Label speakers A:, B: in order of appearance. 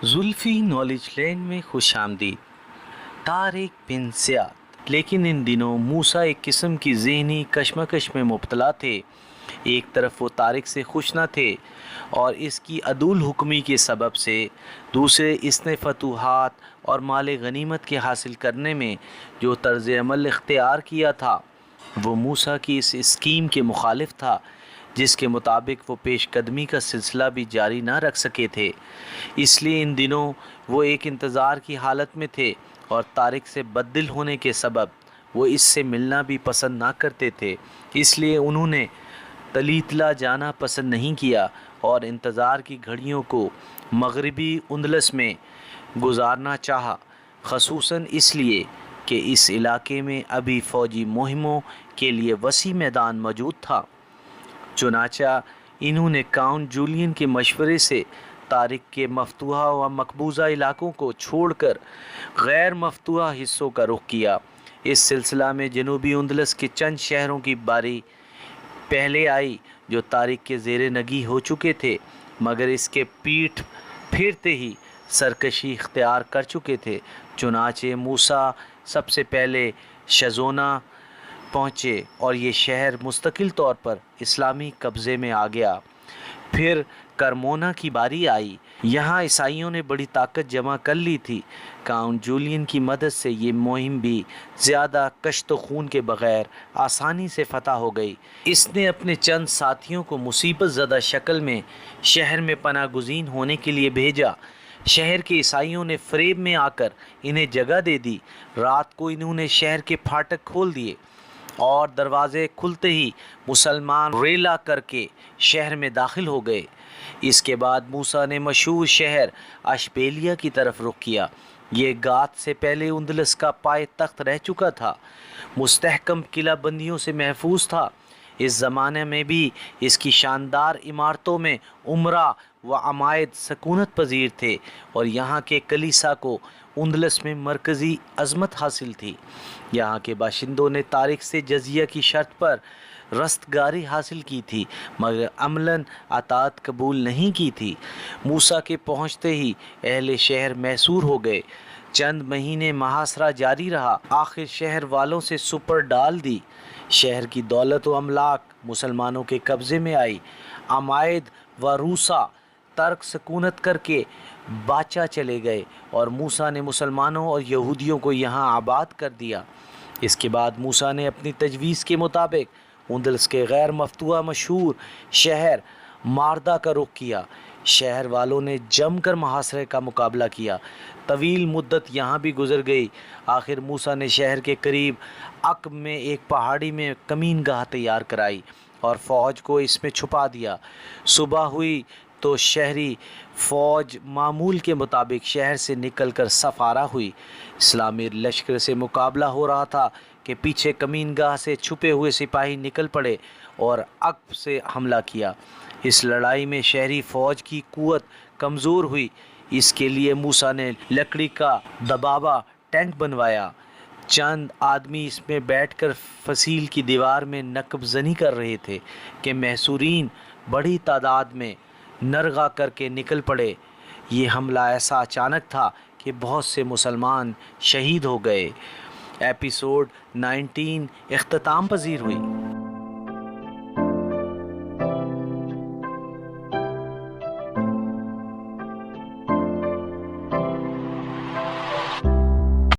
A: Zulfi knowledge land में खुश आमदीद। Tariq bin Ziyad. लेकिन इन दिनों मूसा एक किस्म की ज़हनी कशमकश में मुब्तला थे। एक तरफ वो तारिक से खुश न थे और इसकी अदुल हुक्मी के सबब से, दूसरे इसने फतूहात और माल गनीमत के हासिल करने में जो तर्ज़ अमल इख्तियार किया था वो मूसा की इस स्कीम के मुखालिफ था, जिसके मुताबिक वो पेशकदमी का सिलसिला भी जारी ना रख सके थे। इसलिए इन दिनों वो एक इंतज़ार की हालत में थे और तारिक से बददिल होने के सबब वो इससे मिलना भी पसंद ना करते थे। इसलिए उन्होंने तलीतला जाना पसंद नहीं किया और इंतज़ार की घड़ियों को मगरबी उंदलस में गुजारना चाहा, ख़ुसूसन इसलिए कि इस इलाके में अभी फ़ौजी मुहिमों के लिए वसी मैदान मौजूद था। चुनाचा इन्होंने काउंट जूलियन के मशवरे से तारिक के मफतूहा व मकबूजा इलाकों को छोड़कर गैर मफतूहा हिस्सों का रुख किया। इस सिलसिला में जनूबी उंदलस के चंद शहरों की बारी पहले आई जो तारिक के ज़ेर नगी हो चुके थे, मगर इसके पीठ फिरते ही सरकशी इख्तियार कर चुके थे। चुनाचे मूसा सबसे पहले शज़ोना पहुँचे और ये शहर मुस्तकिल तौर पर इस्लामी कब्ज़े में आ गया। फिर करमोना की बारी आई। यहाँ ईसाइयों ने बड़ी ताकत जमा कर ली थी। काउंट जूलियन की मदद से ये मुहिम भी ज़्यादा कश्त खून के बग़ैर आसानी से फतह हो गई। इसने अपने चंद साथियों को मुसीबत ज़दा शक्ल में शहर में पनाह गुज़ीन होने के लिए भेजा। शहर के ईसाइयों ने फ़रेब में आकर इन्हें जगह दे दी। रात को इन्होंने शहर के फाटक खोल दिए और दरवाज़े खुलते ही मुसलमान रेला करके शहर में दाखिल हो गए। इसके बाद मूसा ने मशहूर शहर अशबेलिया की तरफ रुख किया। ये गात से पहले उंदलस का पाए तख्त रह चुका था, मुस्तहकम किला बंदियों से महफूज था। इस ज़माने में भी इसकी शानदार इमारतों में उमरा व अमायद सकूनत पजीर थे और यहाँ के कलीसा को उंदलस में मरकज़ी अज़मत हासिल थी। यहाँ के बाशिंदों ने तारिक से जजिया की शर्त पर रस्तगारी हासिल की थी, मगर अमलन अतात कबूल नहीं की थी। मूसा के पहुँचते ही अहले शहर मैसूर हो गए। चंद महीने महासरा जारी रहा। आखिर शहर वालों से सुपर डाल दी। शहर की दौलत व अमलाक मुसलमानों के कब्ज़े में आई। अमायद व रूसा तर्क सकूनत करके बाचा चले गए और मूसा ने मुसलमानों और यहूदियों को यहाँ आबाद कर दिया। इसके बाद मूसा ने अपनी तजवीज़ के मुताबिक उंदलस के गैर मफतूहा मशहूर शहर मारदा का रुख किया। शहर वालों ने जमकर मुहासरे का मुकाबला किया। तवील मुद्दत यहाँ भी गुजर गई। आखिर मूसा ने शहर के करीब अक़ब में एक पहाड़ी में कमीन गाह तैयार कराई और फ़ौज को इसमें छुपा दिया। सुबह हुई तो शहरी फ़ौज मामूल के मुताबिक शहर से निकलकर सफारा हुई। इस्लामी लश्कर से मुकाबला हो रहा था कि पीछे कमीनगाह से छुपे हुए सिपाही निकल पड़े और अक़ब से हमला किया। इस लड़ाई में शहरी फ़ौज की क़ुव्वत कमज़ोर हुई। इसके लिए मूसा ने लकड़ी का दबावा टैंक बनवाया। चंद आदमी इसमें बैठकर फसील की दीवार में नकबज़नी कर रहे थे कि महसूरीन बड़ी तादाद में नरगा करके निकल पड़े। ये हमला ऐसा अचानक था कि बहुत से मुसलमान शहीद हो गए। एपिसोड 19 इख्तिताम पजीर हुई।